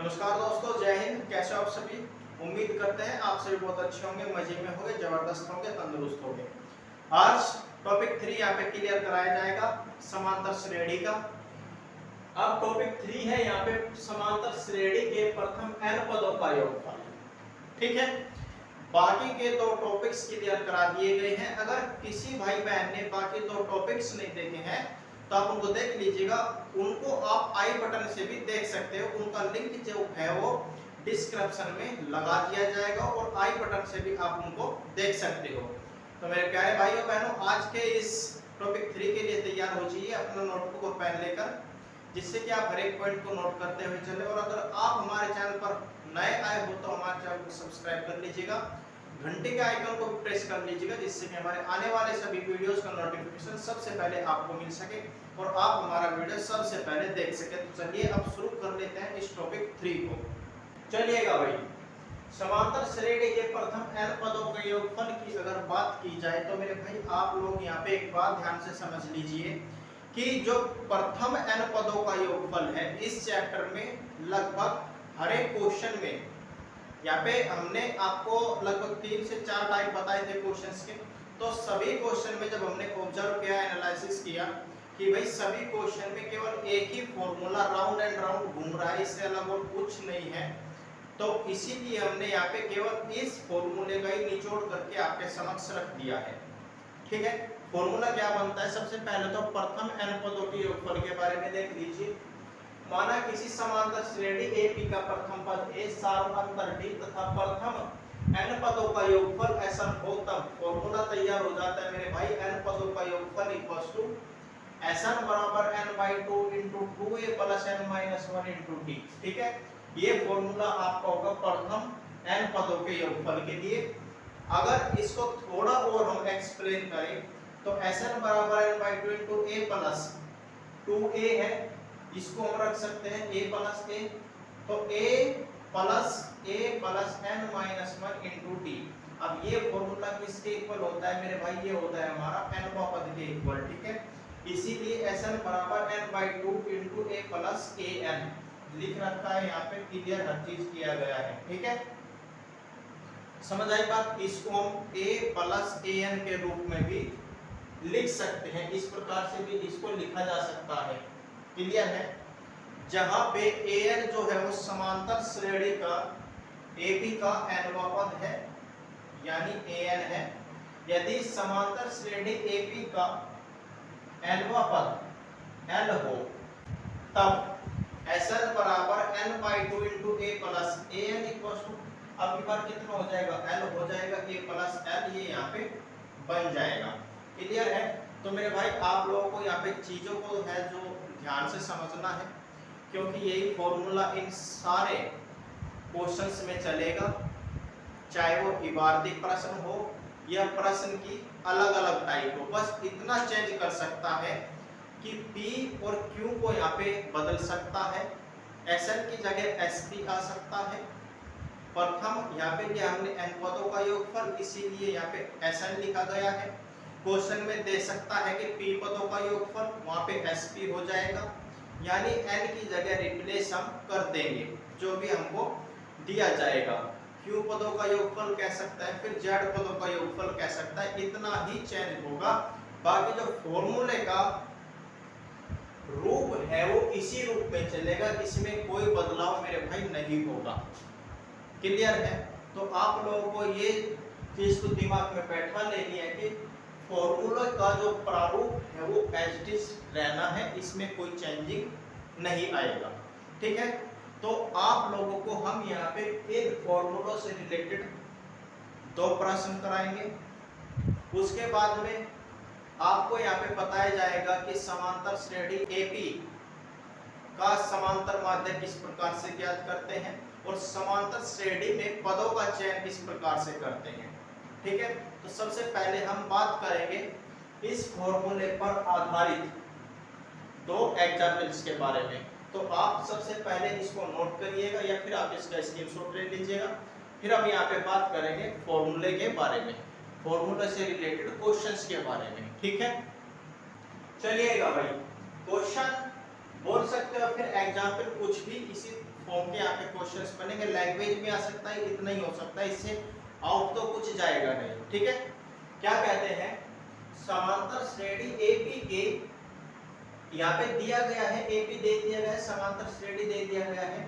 नमस्कार दोस्तों, जय हिंद। कैसे हो आप सभी? उम्मीद करते हैं आप सभी बहुत अच्छे होंगे, मजे में होंगे, जबरदस्त होंगे, तंदुरुस्त होंगे। आज टॉपिक 3 यहाँ पे क्लियर कराया जाएगा, समांतर श्रेणी का। अब टॉपिक 3 है यहाँ पे समांतर श्रेणी के प्रथम n पदों का योगफल। ठीक है, बाकी के दो टॉपिक्स क्लियर करा दिए गए हैं। अगर किसी भाई बहन ने बाकी दो टॉपिक्स नहीं देखे हैं तो आप उनको देख लीजिएगा। उनको आप आई बटन से भी देख सकते हो, उनका लिंक जो है वो डिस्क्रिप्शन में लगा दिया जाएगा और आई बटन से भी आप उनको देख सकते हो। तो मेरे प्यारे भाइयों बहनों, आज के इस टॉपिक 3 के लिए तैयार हो जाइए अपना नोटबुक और पेन लेकर, जिससे कि आप हर एक पॉइंट को नोट करते हुए चले। और अगर आप हमारे चैनल पर नए आए हो तो हमारे चैनल को सब्सक्राइब कर लीजिएगा, घंटे के आइकन को भी प्रेस कर लीजिएगा, जिससे कि हमारे आने वाले सभी वीडियोस का नोटिफिकेशन सबसे पहले आपको मिल सके और आप हमारा वीडियो सबसे पहले देख सके। तो चलिए अब शुरू कर लेते हैं इस टॉपिक 3 को। चलिएगा भाई, समांतर श्रेणी के प्रथम n पदों के योगफल की अगर बात की जाए तो मेरे भाई आप लोग यहाँ पे एक बात ध्यान से समझ लीजिए कि जो प्रथम n पदों का योगफल है इस चैप्टर में लगभग हर एक क्वेश्चन में, यहाँ पे हमने आपको लगभग 3 से 4 टाइप बताए थे क्वेश्चंस के। तो सभी क्वेश्चन में जब हमने ऑब्जर्व किया, एनालिसिस किया कि भाई सभी क्वेश्चन में केवल एक ही फॉर्मूला राउंड एंड राउंड घूम रहा है, इससे अलग और कुछ नहीं है। तो इसीलिए हमने यहाँ पे केवल इस फॉर्मूले का ही निचोड़ करके आपके समक्ष रख दिया है। ठीक है, फॉर्मूला क्या बनता है? सबसे पहले तो प्रथम n पदों के योगफल के बारे में देख लीजिए। माना किसी समांतर श्रेणी AP का प्रथम पद A सार्वअंतर D तथा प्रथम n पदों का योगफल ऐसा हो, तब फॉर्मूला तैयार हो जाता है मेरे भाई। n पदों का योगफल इक्वल्स टू Sn बराबर n/2 × 2a + n - 1 × d। ठीक है, ये फॉर्मूला आपका होगा प्रथम n पदों के योगफल के लिए। अगर इसको थोड़ा और हम एक्सप्लेन करें तो Sn बराबर n/2 × a + 2a है, इसको हम रख सकते हैं a + a, तो a + n - 1 × d। अब ये फॉर्मूला किसके इक्वल होता है मेरे भाई? ये होता है हमारा nवां पद के इक्वल। ठीक है, इसीलिए Sn बराबर n/2 × a + an लिख रखा है, यहाँ पे क्लियर हर चीज किया गया है। ठीक है, समझ आई बात? इसको हम a + an के रूप में भी लिख सकते हैं, इस प्रकार से भी इसको लिखा जा सकता है। क्लियर है? जहां पे an जो है वो समांतर श्रेणी का AP का nवां पद है, यानी an है। यदि समांतर श्रेणी AP का nवां पद l हो तब Sn बराबर n/2 × a + an equals to, अब की बार कितना हो जाएगा? l हो जाएगा, a + l ये यहाँ पे बन जाएगा। क्लियर है? तो मेरे भाई आप लोगों को यहाँ पे चीजों को है जो ध्यान से समझना है, क्योंकि यही फॉर्मूला इन सारे क्वेश्चंस में चलेगा, चाहे वो इबारती प्रश्न हो या प्रश्न की अलग अलग टाइप हो। बस इतना चेंज कर सकता है कि P और Q को यहाँ पे बदल सकता है, Sn की जगह Sp आ सकता है। प्रथम यहाँ पे क्या हमने n पदों का योगफल, इसीलिए यहाँ पे Sn लिखा गया है। क्वेश्चन में दे सकता है कि P पदों का योगफल, वहां पे Sp हो जाएगा, यानी n की जगह रिप्लेस हम कर देंगे जो भी हमको दिया जाएगा। Q पदों का योगफल कह सकता है, फिर Z पदों का योगफल कह सकता है, इतना ही चेंज होगा। बाकी जो फॉर्मूले का रूप है वो इसी रूप में चलेगा, इसमें कोई बदलाव मेरे भाई नहीं होगा। क्लियर है? तो आप लोगों को ये चीज को दिमाग में बैठा लेनी है कि फॉर्मूला का जो प्रारूप है वो एज इट इज रहना है, इसमें कोई चेंजिंग नहीं आएगा। ठीक है, तो आप लोगों को हम यहाँ पे इन फॉर्मूलों से रिलेटेड 2 प्रश्न कराएंगे। उसके बाद में आपको यहाँ पे बताया जाएगा कि समांतर श्रेणी AP का समांतर माध्य किस प्रकार से ज्ञात करते हैं और समांतर श्रेणी में पदों का चयन किस प्रकार से करते हैं। ठीक है, तो सबसे पहले हम बात करेंगे इस फॉर्मूले पर आधारित 2 एग्जाम्पल्स के बारे में। तो आप सबसे पहले इसको नोट करिएगा या फिर आप इसका स्क्रीनशॉट ले लीजिएगा। फिर हम यहाँ पे बात करेंगे फॉर्मूले के बारे में, फॉर्मूले से रिलेटेड क्वेश्चंस के बारे में। ठीक है, चलिएगा भाई, क्वेश्चन बोल सकते हो फिर एग्जाम्पल कुछ भी इसी फॉर्म के यहाँ पे क्वेश्चंस बनेंगे, लैंग्वेज में आ सकता है, इतना ही हो सकता है, इससे आउट तो कुछ जाएगा नहीं। ठीक है, क्या कहते हैं, समांतर श्रेणी एपी के, यहाँ पे दिया गया है एपी दे दिया गया है, समांतर श्रेणी दे दिया गया है,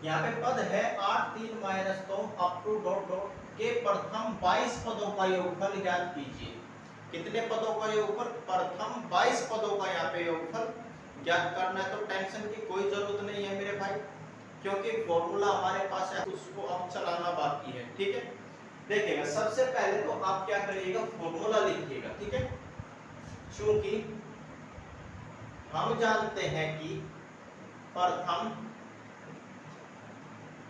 यहाँ पे पद है 8 3 - 2 अप टू डॉट डॉट के प्रथम 22 पदों का योगफल ज्ञात कीजिए। कितने पदों का योगफल, प्रथम 22 पदों का यहाँ पे योगफल ज्ञात करना है। तो टेंशन की कोई जरूरत नहीं है मेरे भाई, क्योंकि फॉर्मूला हमारे पास है, उसको अब चलाना बाकी है। ठीक है, देखिएगा सबसे पहले तो आप क्या करिएगा, फॉर्मूला लिखिएगा। ठीक है, चूंकि हम जानते हैं कि प्रथम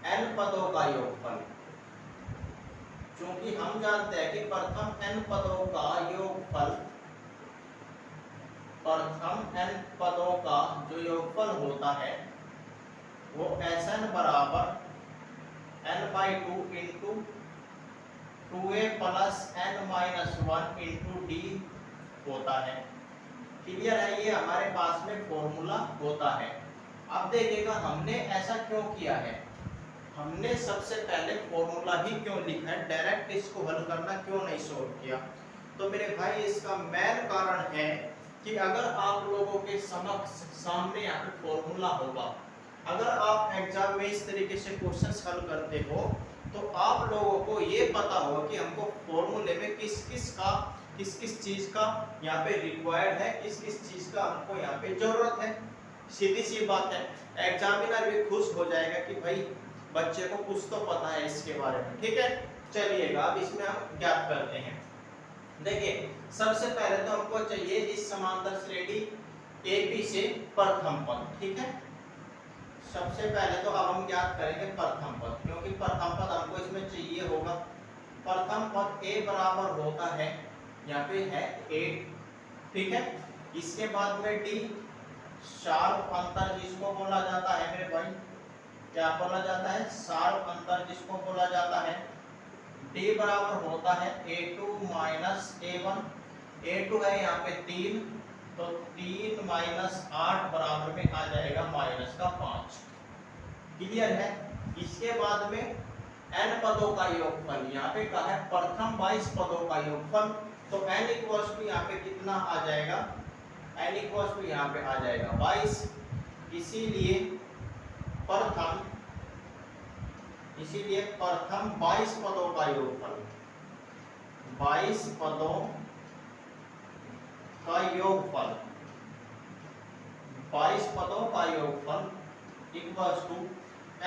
n पदों का योगफल, चूंकि हम जानते हैं कि प्रथम n पदों का योगफल, प्रथम n पदों का जो योगफल होता है वो Sn बराबर n/2 into 2a plus n-1 into d होता है। क्लियर है, ये हमारे पास में फॉर्मूला होता है। अब देखिएगा हमने ऐसा क्यों किया है, हमने सबसे पहले फॉर्मूला ही क्यों लिखा है, डायरेक्ट इसको हल करना क्यों नहीं सोल्व किया। तो मेरे भाई इसका मेन कारण है कि अगर आप लोगों के समक्ष सामने यहाँ पे फॉर्मूला होगा, अगर आप एग्जाम में इस तरीके से क्वेश्चंस हल करते हो तो आप लोगों को ये पता होगा कि हमको फॉर्मूले में किस किस चीज का यहाँ पे रिक्वायर्ड है, किस किस चीज का हमको यहाँ पे जरूरत है। सीधी सी बात है, एग्जामिनर भी खुश हो जाएगा कि भाई बच्चे को कुछ तो पता है इसके बारे में। ठीक है, चलिएगा अब इसमें हम ज्ञात करते हैं। देखिए सबसे पहले तो हमको चाहिए इस समांतर श्रेणी एबी से प्रथम पद। ठीक है, सबसे पहले तो अब हम ज्ञात करेंगे प्रथम पद, क्योंकि प्रथम पद हमको इसमें चाहिए होगा। प्रथम पद a बराबर होता है, यहाँ पे है 8। ठीक है, इसके बाद में d, शार्प अंतर जिसको बोला जाता है मेरे भाई, क्या बोला जाता है, शार्प अंतर जिसको बोला जाता है। d बराबर होता है a2 माइनस a1, a2 है यहाँ पे 3, तो 3 माइनस 8 बराबर में आ जाएगा माइनस का 5। क्लियर है, इसके बाद में n पदों का योगफल, यहाँ पे कहा है प्रथम 22 पदों का योगफल, तो n इक्वल्स टू यहाँ पे कितना आ जाएगा, n इक्वल्स टू यहाँ पे आ जाएगा 22। इसीलिए प्रथम 22 पदों का योगफल, 22 पदों का योगफल, 22 पदों का योगफल इक्वल्स टू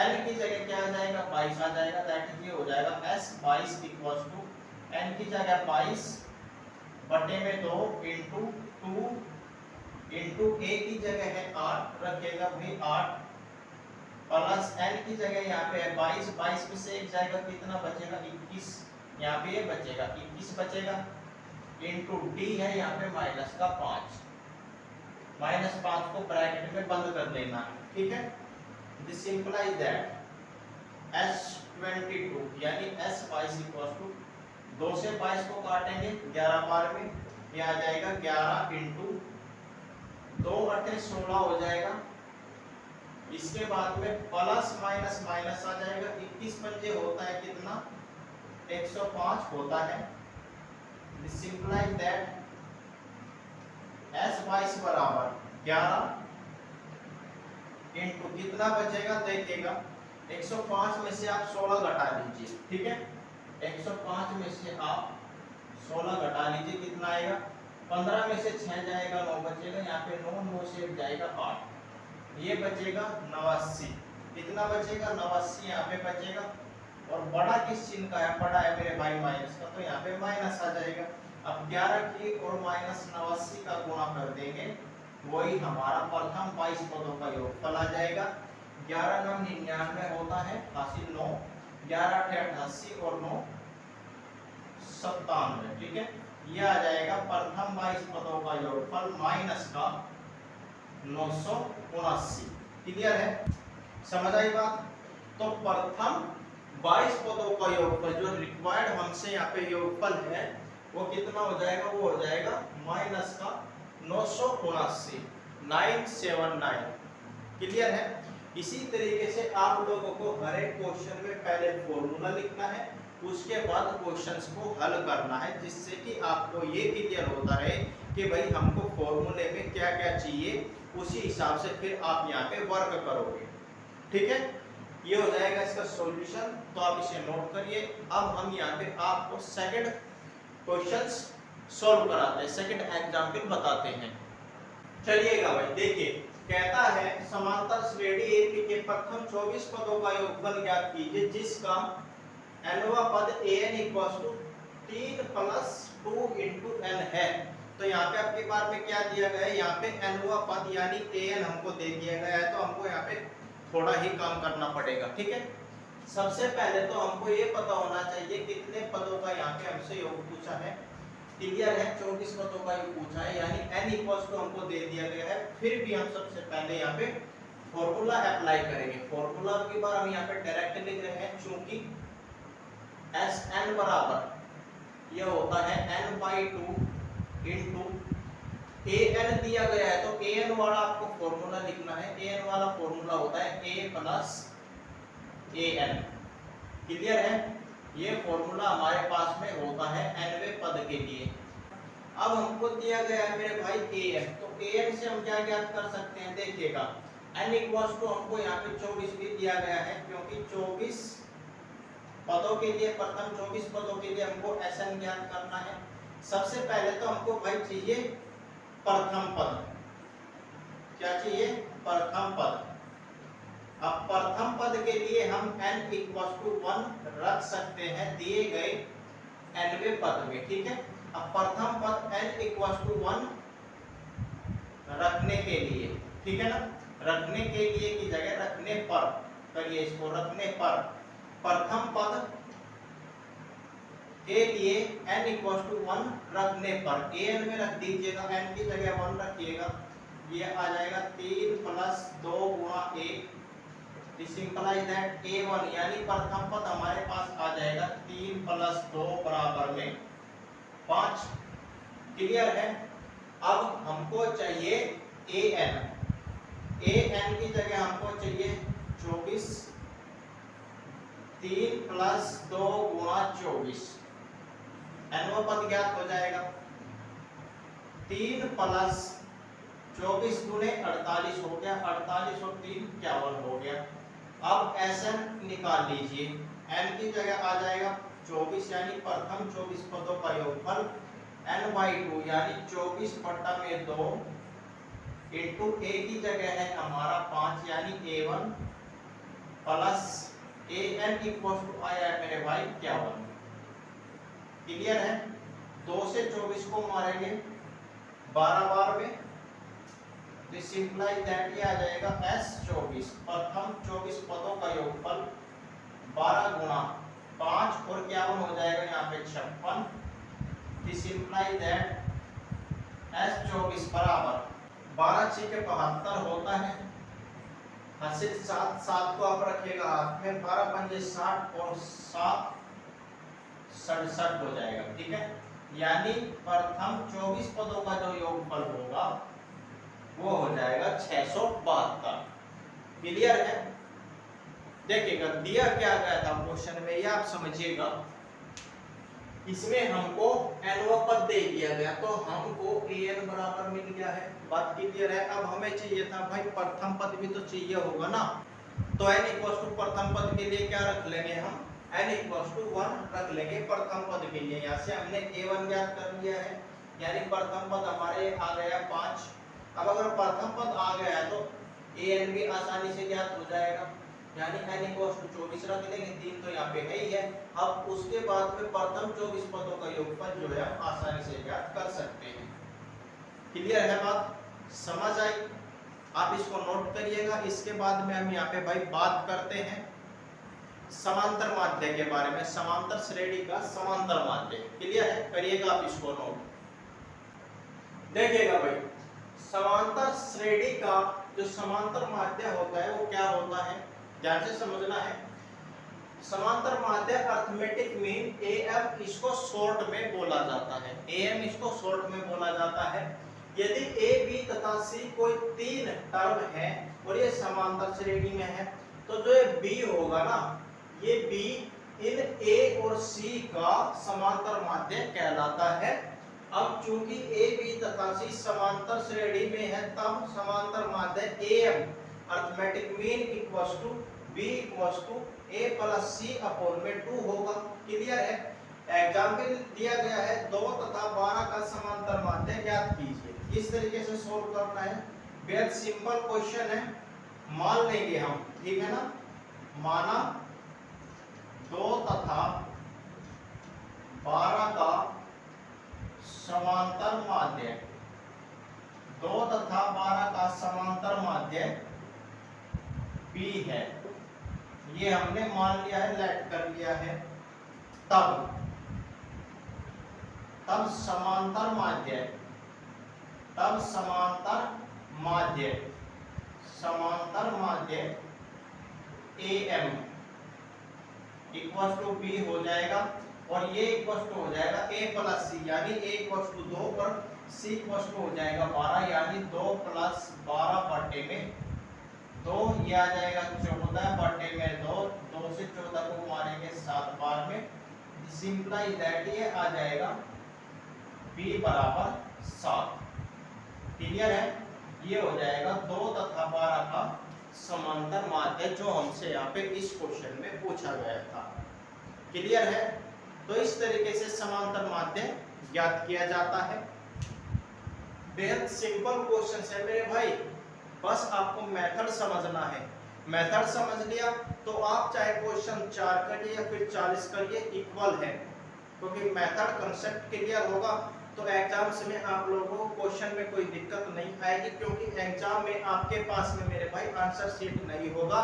n की जगह क्या आ जाएगा, 22 आ जाएगा, दैट इज ये हो जाएगा s 22 इक्वल्स टू n की जगह 22 बटे में 2 इंटू 2 इंटू a की जगह है 8 रखिएगा भाई 8 प्लस n की जगह यहाँ पे है 22, 22 में से एक जाएगा कितना बचेगा 21, यहाँ पे ये बचेगा 21 बचेगा, इंटू d है यहाँ पे माइनस का 5, माइनस 5 को ब्रैकेट में बंद कर देना है। ठीक है, दिस इंप्लाइज दैट s22 यानी s 22 इक्वल्स टू 2 से 22 को काटेंगे 11 बार में, ये आ जाएगा 11 इंटू 2 8 16 हो जाएगा। इसके बाद में प्लस माइनस माइनस आ जाएगा, 21 पंजे होता है कितना, 105 होता है। दिस इंप्लाइज दैट s 22 बराबर 11 इंटू कितना बचेगा, देखिएगा 105 में से आप 16 घटा लीजिए। ठीक है, 105 में से आप 16 घटा लीजिए, कितना आएगा, 15 में से 6 जाएगा 9 बचेगा, यहाँ पे 9 से 1 जाएगा 8, ये बचेगा 89। कितना बचेगा, 89 यहाँ पे बचेगा। और बड़ा किस चिन्ह का है, बड़ा है मेरे भाई माइनस का, तो यहाँ पे माइनस आ जाएगा। अब 11 की और माइनस 89 का गुणा कर देंगे, वही हमारा प्रथम 22 पदों का योगफल आ जाएगा। 11 9 99 होता है, हासिल 9, 11 8 88 और 9 97। ठीक है, ये आ जाएगा प्रथम 22 पदों का योगफल माइनस का 979। क्लियर है, समझ आई बात। तो प्रथम 22 पदों का योगफल जो रिक्वायर्ड हमसे यहाँ पे योगफल है वो कितना हो जाएगा, वो हो जाएगा माइनस का 979, 979। क्लियर है। इसी तरीके से आप लोगों को हर एक क्वेश्चन में पहले फॉर्मूला लिखना है, उसके बाद क्वेश्चंस को हल करना है, जिससे कि आपको ये क्लियर होता रहे कि भाई हमको फॉर्मूले में क्या क्या चाहिए, उसी हिसाब से फिर आप यहाँ पे वर्क करोगे। ठीक है, ये हो जाएगा इसका सॉल्यूशन, तो आप इसे नोट करिए। अब हम यहाँ पे आपको सेकंड क्वेश्चंस सॉल्व कराते हैं, सेकंड एग्जाम्पल बताते हैं। चलिएगा भाई, देखिए कहता है समांतर श्रेणी AP के प्रथम 24 पदों का योगफल ज्ञात कीजिए जिसका nवां पद an = 3 + 2 × n है। तो यहाँ पे आपके बार में क्या दिया गया है, यहाँ पे nवां पद यानी an हमको दे दिया गया है, तो हमको यहाँ पे थोड़ा ही काम करना पड़ेगा। ठीक है, सबसे पहले तो हमको ये पता होना चाहिए कितने पदों का यहाँ पे हमसे योग पूछा है। क्लियर है, 24 पदों का योग पूछा है, यानी n = हमको दे दिया गया है। फिर भी हम सबसे पहले यहाँ पे फॉर्मूला अप्लाई करेंगे। फॉर्मूला की बार हम यहाँ पे डायरेक्ट लिख रहे हैं, चूंकि Sn बराबर यह होता है n/2 × an दिया गया है, तो an वाला आपको फॉर्मूला लिखना है। an वाला फॉर्मूला होता है a + an। क्लियर है, ये फॉर्मूला हमारे पास में होता है nवें पद के लिए। अब हमको दिया गया है मेरे भाई an, तो an से हम क्या ज्ञात कर सकते हैं, देखिएगा n = हमको यहाँ पे 24 भी दिया गया है, क्योंकि 24 पदों के लिए, प्रथम 24 पदों के लिए हमको Sn ज्ञात करना है। सबसे पहले तो हमको भाई चाहिए प्रथम पद। क्या चाहिए, प्रथम पद। अब प्रथम पद के लिए हम n = 1 रख सकते हैं दिए गए nवें पद में। ठीक है, अब प्रथम पद n = 1 रखने के लिए, ठीक है ना, रखने के लिए की जगह रखने पर करिए इसको, रखने पर प्रथम पद के लिए n = 1 रखने पर an में रख दीजिएगा, n की जगह 1 रखिएगा, ये आ जाएगा 3 + 2 × 1। दिस इंप्लाइज दैट a1 यानी प्रथम पद हमारे पास आ जाएगा 3 + 2 = 5। क्लियर है, अब हमको चाहिए an। an की जगह हमको चाहिए 24, 3 + 2 × 24, nवां पद ज्ञात हो जाएगा। 3 + 24 × 48 हो गया, 48 और 3 51 हो गया। अब Sn निकाल लीजिए, n की जगह आ जाएगा 24 यानी प्रथम 24 पदों का योगफल n/2 यानी 24/2 × a की जगह है हमारा 5 यानी a1 प्लस an = आया है मेरे भाई 51। क्लियर है, 2 से 24 को मारेंगे 12 बार में, दिस इंप्लाइज दैट ये आ जाएगा S24 प्रथम 24 पदों का योगफल 12 × 5 और 51 हो जाएगा यहाँ पे 56। दिस इंप्लाइज दैट S24 बराबर 12 × 6 = 72 होता है। हासिल 7 को आप रखिएगा हाथ में, 12 × 5 = 60 और 7 67 हो जाएगा। ठीक है, यानी प्रथम 24 पदों का जो योगफल होगा वो हो जाएगा 672। क्लियर है, देखिएगा दिया क्या गया था क्वेश्चन में, ये आप समझिएगा। इसमें हमको nवां पद दे दिया गया, तो हमको an बराबर मिल गया है। बात क्लियर है, अब हमें चाहिए था भाई प्रथम पद भी तो चाहिए होगा ना, तो n = प्रथम पद के लिए क्या रख लेंगे हम, n = 1 रख लेंगे प्रथम पद के लिए। यहाँ से हमने a1 ज्ञात कर लिया है, यानी प्रथम पद हमारे आ गया 5। अब अगर प्रथम पद आ गया है तो an भी आसानी से ज्ञात हो जाएगा, यानी n = 24 रख लेंगे, 3 तो यहाँ पे है ही है। अब उसके बाद में प्रथम 24 पदों का योगफल जो है हम आसानी से ज्ञात कर सकते हैं। क्लियर है, बात समझ आई, आप इसको नोट करिएगा। इसके बाद में हम यहाँ पे भाई बात करते हैं समांतर माध्य के बारे में, समांतर श्रेणी का समांतर माध्य। क्लियर है, करिएगा आप इसको नोट। देखिएगा भाई, समांतर श्रेणी का जो समांतर माध्य होता है वो क्या होता है, ध्यान से समझना है। समांतर माध्य अर्थमेटिक मीन am इसको शॉर्ट में बोला जाता है, am इसको शॉर्ट में बोला जाता है। यदि a b तथा तथा सी कोई तीन टर्म है और ये समांतर श्रेणी में है, तो जो ये बी होगा ना, ये बी इन ए और सी का समांतर माध्य कहलाता है। अब चूंकि ए बी तथा सी समांतर श्रेणी में है, तब समांतर माध्य A M arithmetic mean equals to B equals to A plus C upon में 2 होगा। क्लियर है। एग्जाम्पल दिया गया है 2 तथा 12 का समांतर माध्य ज्ञात कीजिए। इस तरीके से सोल्व करना है। बेहद सिंपल क्वेश्चन है, मान लेंगे हम, ठीक है ना। माना 2 तथा 12 का समांतर माध्य, 2 तथा 12 का समांतर माध्य B है, ये हमने मान लिया है, लेट कर लिया है। तब समांतर माध्य, समांतर माध्य AM इक्वल्स टू B हो जाएगा और ये इक्वल्स टू हो जाएगा A प्लस सी, यानी A इक्वल्स टू 2 पर C इक्वल्स टू हो जाएगा 12, यानी 2 प्लस 12 बटे में 2, ये आ जाएगा 14 बटे में 2, 2 से 14 को मारेंगे 7 बार में, सिंपलाई दैट ये आ जाएगा B बराबर 7। क्लियर है। ये हो जाएगा 2 तथा 12 का समांतर माध्य जो हमसे यहाँ पे इस क्वेश्चन में पूछा गया था। क्लियर है। तो इस तरीके से समांतर माध्य ज्ञात किया जाता है। बेहद सिंपल क्वेश्चन है मेरे भाई, बस आपको मेथड समझना है। मेथड समझ लिया तो आप चाहे क्वेश्चन 4 करिए या फिर 40 करिए, इक्वल है, क्योंकि मेथड कंसेप्ट क्लियर होगा तो एग्जाम्स में आप लोगों को क्वेश्चन में कोई दिक्कत नहीं आएगी, क्योंकि एग्जाम में आपके पास में मेरे भाई आंसर शीट नहीं होगा।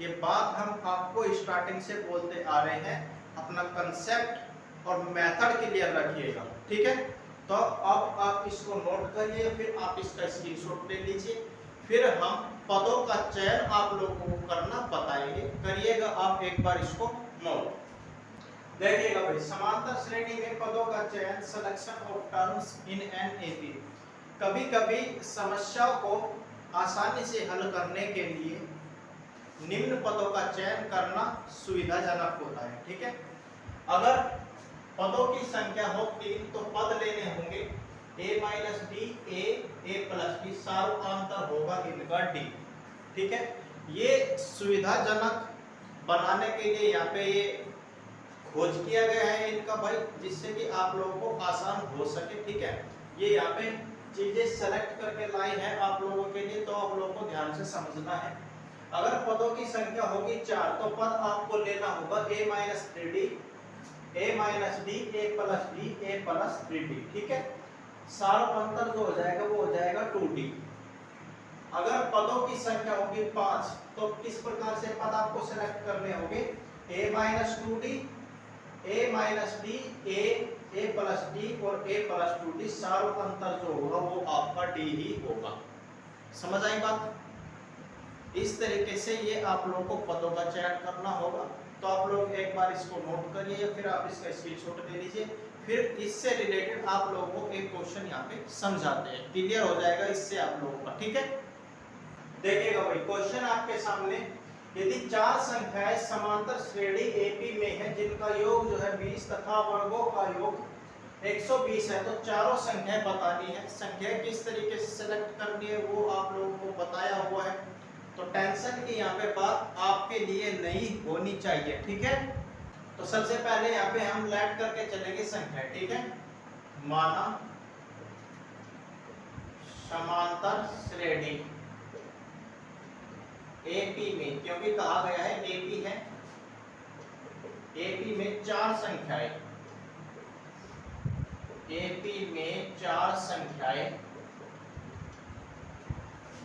ये बात हम आपको स्टार्टिंग से बोलते आ रहे हैं। अपना कंसेप्ट और मेथड क्लियर रखिएगा, ठीक है। तो अब आप इसको नोट करिए, फिर आप इसका स्क्रीनशॉट ले लीजिए, फिर हम पदों का चयन आप लोगों को करना बताएंगे। करिएगा आप एक बार इसको नोट। देखिएगा भाई, समांतर श्रेणी में पदों का चयन, selection of terms in an AP. कभी कभी समस्याओं को आसानी से हल करने के लिए निम्न पदों का चयन करना सुविधाजनक होता है, ठीक है। अगर पदों की संख्या हो 3 तो पद लेने होंगे a minus D, a plus D, सार्वकांतर होगा इनका d, ठीक है। ये सुविधाजनक बनाने के लिए यहाँ पे ये खोज किया गया है इनका भाई, जिससे कि आप लोगों को आसान हो सके, ठीक है। ये यहाँ पे चीजें सेलेक्ट करके लाई है आप लोगों के लिए, तो आप लोगों को ध्यान से समझना है। अगर पदों की संख्या होगी 4 तो पद आपको लेना होगा a minus 3d, a minus D, a plus D, a plus 3d, ठीक है। सार्वकांतर जो हो जाएगा वो हो जाएगा 2d। अगर पदों की संख्या होगी 5 तो किस प्रकार से पद आपको सेलेक्ट करने होंगे, a minus 2d, a minus D, a plus D और a प्लस 2d। सार्वकांतर जो होगा वो आपका d ही होगा। समझ आई बात। इस तरीके से ये आप लोगों को पदों का चयन करना होगा। तो आप लोग एक बार इसको नोट करिए या फिर आप इसका स्क्रीनशॉट ले लीजिए, फिर इससे रिलेटेड आप लोगों को एक क्वेश्चन यहाँ पे समझाते हैं, क्लियर हो जाएगा इससे आप लोगों का, ठीक है। देखिएगा भाई, क्वेश्चन आपके सामने, यदि 4 संख्याएं समांतर श्रेणी एपी में है जिनका योग जो है 20 तथा वर्गों का योग 120 है, तो चारों संख्याएं बतानी है। संख्या किस तरीके से सेलेक्ट करनी है वो आप लोगों को बताया हुआ है, तो टेंशन की यहाँ पे बात आपके लिए नहीं होनी चाहिए, ठीक है। तो सबसे पहले यहाँ पे हम लेट करके चलेंगे संख्या, ठीक है। माना समांतर श्रेणी एपी में, क्योंकि कहा गया है एपी है, एपी में 4 संख्याएं, एपी में 4 संख्याएं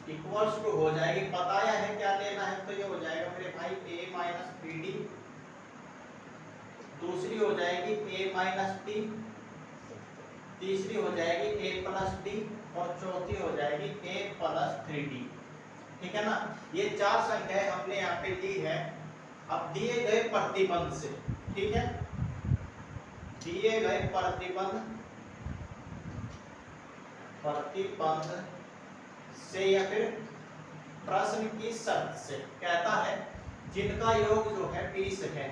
इक्वल्स टू हो जाएगी। बताया है क्या लेना है, तो ये हो जाएगा मेरे भाई a माइनस 3d, दूसरी हो जाएगी a माइनस t, तीसरी हो जाएगी a प्लस d और चौथी हो जाएगी a प्लस 3d, ठीक है ना। ये 4 संख्याएं हमने यहाँ पे ली है। अब दिए गए प्रतिबंध से, ठीक है, दिए गए प्रतिबंध से या फिर प्रश्न की शर्त से कहता है जिनका योग जो है 20 है,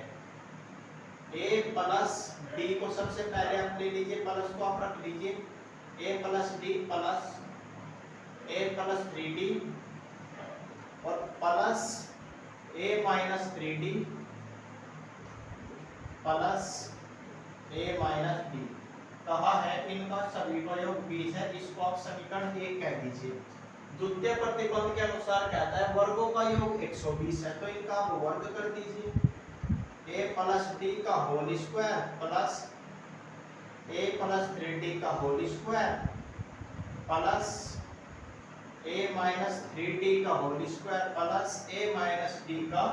a प्लस d को सबसे पहले आप ले लीजिए, प्लस को आप रख लीजिए, a plus d plus a plus 3d और plus a minus 3d plus a minus d। कहा है इनका सभी का योग 20 है, इसको आप समीकरण 1 कह दीजिए। द्वितीय प्रतिबंध के अनुसार कहता है वर्गों का योग 120 है, तो इनका आप वर्ग कर दीजिए, a प्लस d का whole square plus a plus 3d का whole square plus a minus 3d का whole square plus a minus d का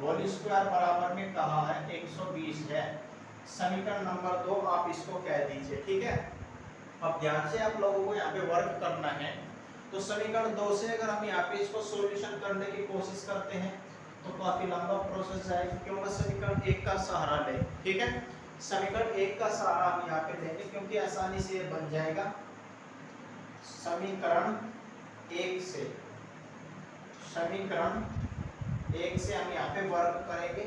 होल स्क्वायर बराबर में कहा है 120 है। समीकरण नंबर 2 आप इसको कह दीजिए, ठीक है। अब ध्यान से आप लोगों को यहाँ पे वर्क करना है, तो समीकरण 2 से अगर हम यहाँ पे इसको सॉल्यूशन करने की कोशिश करते हैं तो काफी लंबा प्रोसेस जाएगा, क्योंकि समीकरण 1 का सहारा लें, ठीक है। समीकरण 1 का सहारा हम यहाँ पे लेंगे क्योंकि आसानी से ये बन जाएगा। समीकरण 1 से हम यहाँ पे वर्क करेंगे।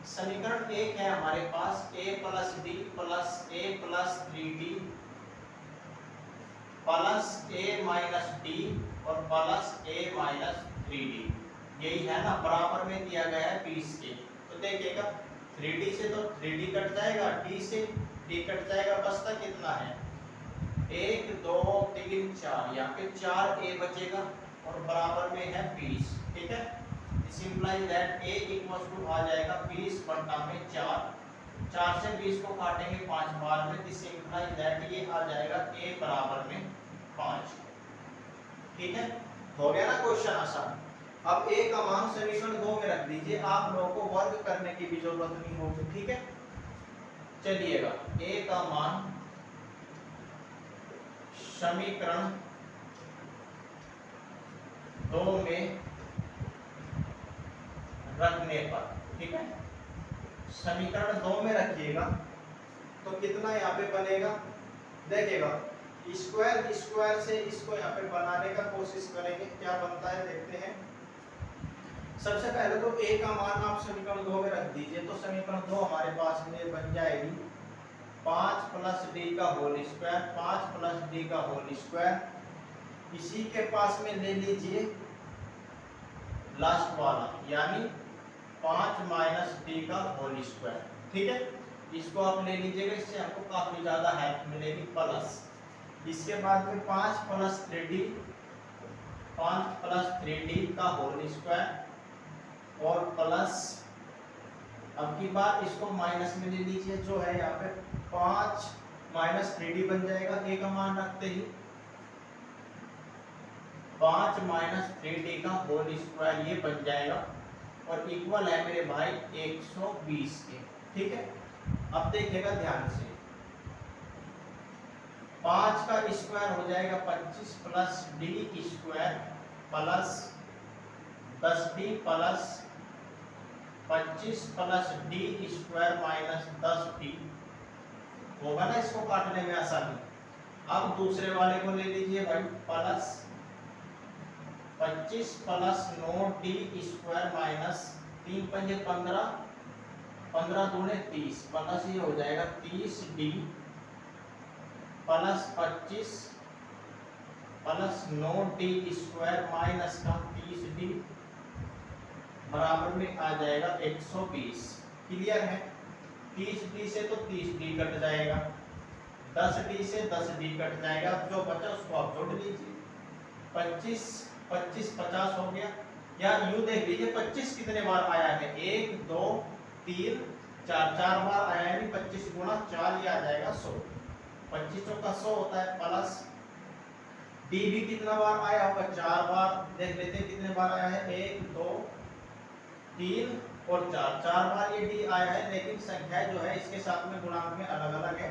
समीकरण 1 है हमारे पास a plus d plus a plus 3d plus a minus d और प्लस a माइनस 3d, यही है ना, बराबर में दिया गया है 20 के। तो देखिएगा 3d से तो 3d कट जाएगा, d से d कट जाएगा, बचता कितना है 1 2 3 4, यहाँ पे 4a बचेगा और बराबर में है 20, ठीक है। This implies that a equals to आ जाएगा 20 बटा में 4, 4 से 20 को काटेंगे 5 बार में, दिस इंप्लाइज दैट ये आ जाएगा a बराबर में 5, ठीक है। हो गया ना क्वेश्चन आसान। अब a का मान समीकरण 2 में रख दीजिए, आप लोगों को वर्ग करने की भी जरूरत नहीं होगी, ठीक है। चलिएगा a का मान समीकरण 2 में रखने पर, ठीक है, समीकरण 2 में रखिएगा तो कितना यहाँ पे बनेगा, देखिएगा स्क्वायर से इसको यहाँ पे बनाने का कोशिश करेंगे, क्या बनता है देखते हैं। सबसे पहले तो a का मान आप समीकरण 2 में रख दीजिए, तो समीकरण 2 हमारे पास में बन जाएगी 5 प्लस d का होल स्क्वायर, 5 प्लस d का होल स्क्वायर, इसी के पास में ले लीजिए लास्ट वाला यानी 5 माइनस d का होल स्क्वायर, ठीक है। इसको आप ले लीजिएगा, इससे आपको काफी ज्यादा हेल्प मिलेगी, प्लस इसके बाद में 5 प्लस 3d का होल स्क्वायर और प्लस अब की बार इसको माइनस में ले लीजिए, जो है यहाँ पे 5 माइनस 3d बन जाएगा, a का मान रखते ही 5 माइनस 3d का होल स्क्वायर ये बन जाएगा और इक्वल है मेरे भाई 120 के, ठीक है। अब देखिएगा ध्यान से, 5 का स्क्वायर हो जाएगा 25 plus d square plus 10d plus 25 plus d square minus 10d, होगा ना इसको काटने में आसानी। अब दूसरे वाले को ले लीजिए भाई, plus 25 plus 9d square minus 3 पंजे 15, 15 दूने 30, प्लस ये हो जाएगा 30d plus 25 plus 9d square minus का 30d बराबर में आ जाएगा 120। क्लियर है, 30d से तो 30d कट जाएगा, 10d से 10d कट जाएगा, जो बचा उसको आप जोड़ लीजिए, 25 50 हो गया। या यूं देख लीजिए 25 कितने बार आया है, 1 2 3 4 बार आया है, 25 गुणा 4 ये आ जाएगा 100, 25 चौका 100 होता है। प्लस d भी कितना बार आया होगा, 4 बार, देख लेते हैं कितने बार आया है, 1 2 3 और 4 बार ये d आया है, लेकिन संख्या जो है इसके साथ में गुणांक में अलग अलग है।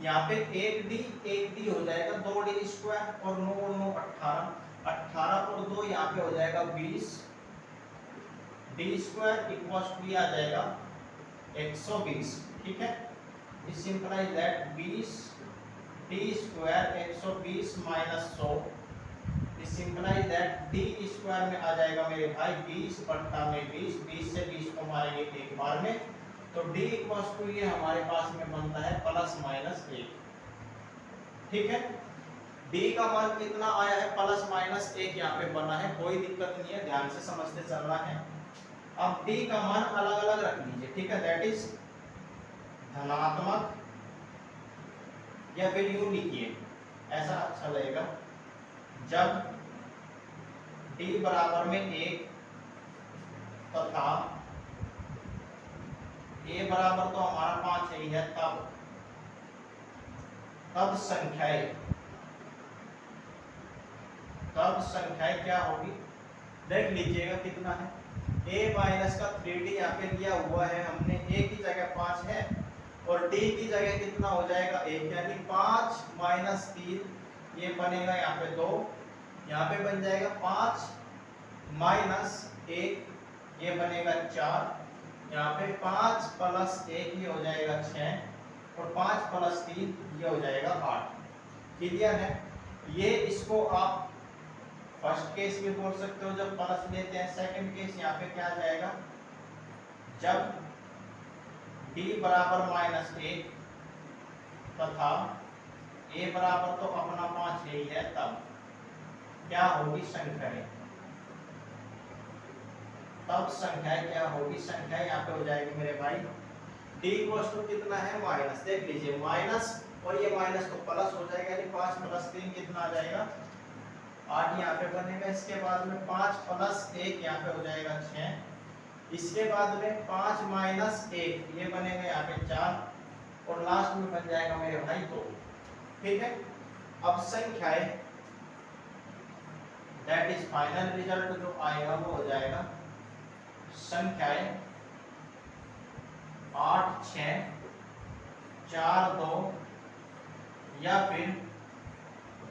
यहाँ पे 1d हो जाएगा 2d स्क्वायर और 9 18 और 2 यहाँ पे हो जाएगा 20, d स्क्वायर इक्वल्स टू आ जाएगा 120, ठीक है। This सिंपलाइज that 20 d square 120 minus 100 सिंपलाइज that D square में आ जाएगा मेरे भाई 20 बट्टा में 20, 20 से 20 को मारेंगे एक बार में, तो डी इक्वल्स टू ये हमारे पास में बनता है प्लस माइनस 1। ठीक है, डी का मान कितना आया है, प्लस माइनस 1 यहाँ पे बना है, कोई दिक्कत नहीं है, ध्यान से समझते चलना है। अब डी का मान अलग अलग रख लीजिए, ठीक है, दैट इज धनात्मक, या फिर यूं लिखिए, ऐसा अच्छा लगेगा, जब d बराबर में 1 तथा a बराबर तो हमारा 5 ही है, तब संख्याएं क्या होगी, देख लीजिएगा कितना है, a माइनस का 3d यहाँ पे लिया हुआ है हमने, a की जगह 5 है और d की जगह कितना हो जाएगा 1, यानी 5 माइनस 3 ये बनेगा यहाँ पे 2, यहाँ पे बन जाएगा 5 माइनस 1 ये बनेगा 4, यहाँ पे 5 प्लस 1 ये हो जाएगा 6 और 5 प्लस 3 ये हो जाएगा 8। क्लियर है, ये इसको आप फर्स्ट केस भी बोल सकते हो जब प्लस लेते हैं। सेकंड केस यहाँ पे क्या आ जाएगा, जब d बराबर माइनस 1 तथा a बराबर तो अपना 5 ही है, तब क्या होगी संख्याएं, तब संख्याएं क्या होगी, संख्याएं यहाँ पे हो जाएगी मेरे भाई d इक्वल्स टू कितना है माइनस, देख लीजिए माइनस और ये माइनस तो प्लस हो जाएगा, यानी 5 प्लस 3 कितना आ जाएगा 8 यहाँ पे बनेगा, इसके बाद में 5 प्लस 1 यहाँ पे हो जाएगा 6, इसके बाद में 5 माइनस 1 ये बनेगा यहाँ पे 4 और लास्ट में बन जाएगा मेरे भाई 2। ठीक है, अब संख्याएं दैट इज फाइनल रिजल्ट जो आएगा वो हो जाएगा संख्याएं 8 6 4 2 या फिर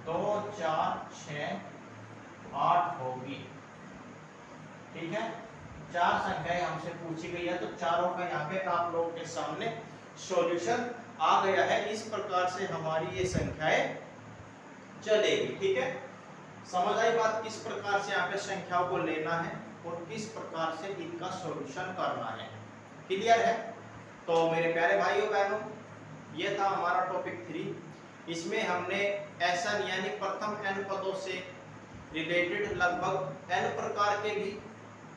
2 4 6 8 होगी। ठीक है, 4 संख्याएं हमसे पूछी गई है, तो चारों का यहाँ पे आप लोगों के सामने सॉल्यूशन आ गया है। इस प्रकार से हमारी ये संख्याएं चलेगी। ठीक है, समझ आई बात, किस प्रकार से यहाँ पे संख्याओं को लेना है और किस प्रकार से इनका सॉल्यूशन करना है। क्लियर है, तो मेरे प्यारे भाइयों बहनों, ये था हमारा टॉपिक 3। इसमें हमने ऐसा यानी प्रथम n पदों से रिलेटेड लगभग n प्रकार के भी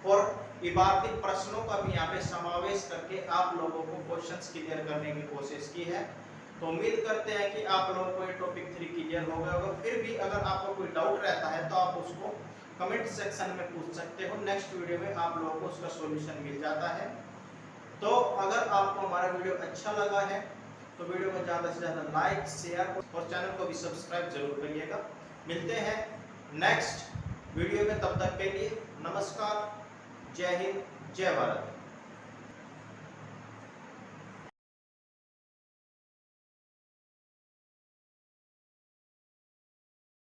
और इबारती प्रश्नों का भी यहाँ पे समावेश करके आप लोगों को क्वेश्चंस क्लियर करने की कोशिश की है। तो उम्मीद करते हैं कि आप लोगों को ये टॉपिक 3 क्लियर हो गया होगा। फिर भी अगर आपको कोई डाउट रहता है तो आप उसको कमेंट सेक्शन में पूछ सकते हो, नेक्स्ट वीडियो में आप लोगों को उसका सॉल्यूशन मिल जाता है। तो अगर आपको हमारा वीडियो अच्छा लगा है तो वीडियो को ज़्यादा से ज़्यादा लाइक शेयर और चैनल को भी सब्सक्राइब जरूर करिएगा। मिलते हैं नेक्स्ट वीडियो में, तब तक के लिए नमस्कार, जय हिंद, जय भारत।